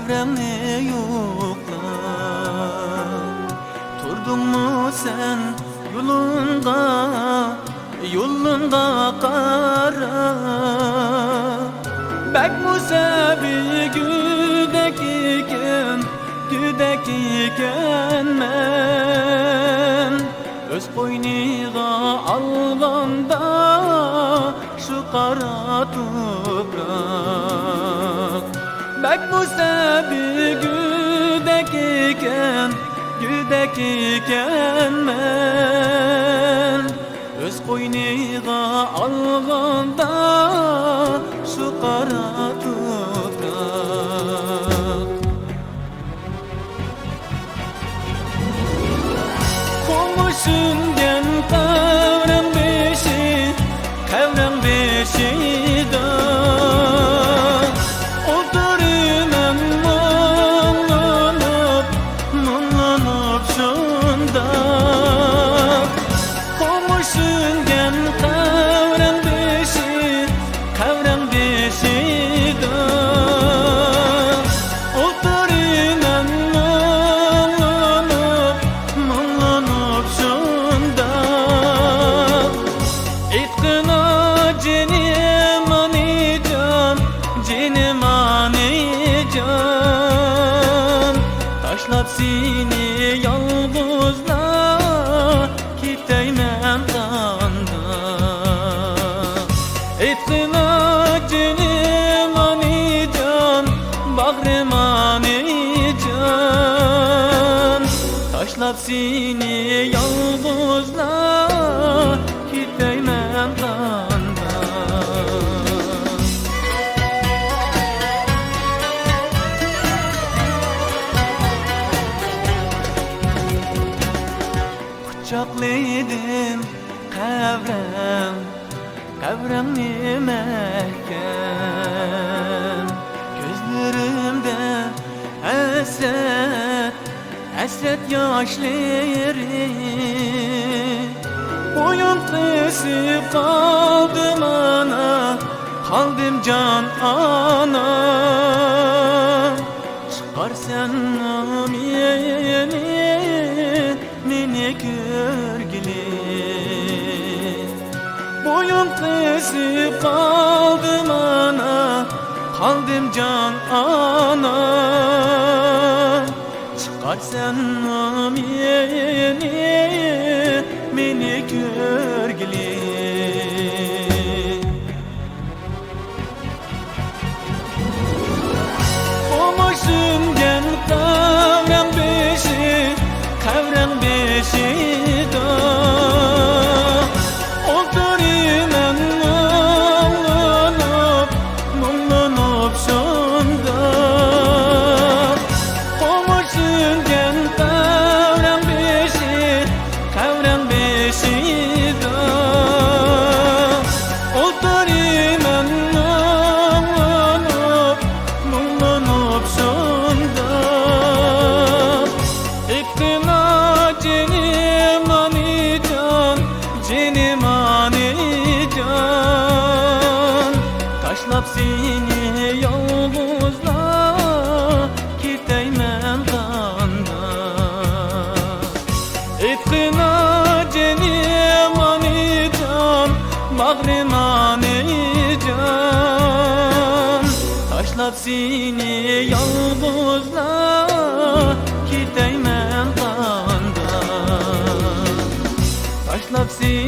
kavremni yokla. Turdun mu sen yolunda kara? Bek musevi güdek iken men öz koyniga alganda şu kara toprak. Bek musevi güdek iken men öz koyniga alganda şu kara toprak. Konuşungen kavram beşida oturunan monlanıp şunda. Konuşungen kavram beşida oturunan monlanıp şunda. İtkına cenim anican taşlap seni yalgızla kiteymen kanda. İtkına cenim anican bağrım anican taşlap seni yalgızla kiteymen kanda. Kucaklaydım kavremni mehkem. Gözlerimde hasret yaşları. Boyun kısıp kaldım can ana. Çıkar sen meni görgili. Boyun kısıp kaldım can ana. Çıkar sen meni görgili. Konuşungen kavram beşida oturunan monlanıp şunda. Konuşungen kavram beşida oturunan monlanıp şunda. İktina cenim anican taşlap seni yalgızla kiteymen kanda. İktina cenim anican bağrım anican taşlap seni yalgızla kiteymen kanda. Taşlap seni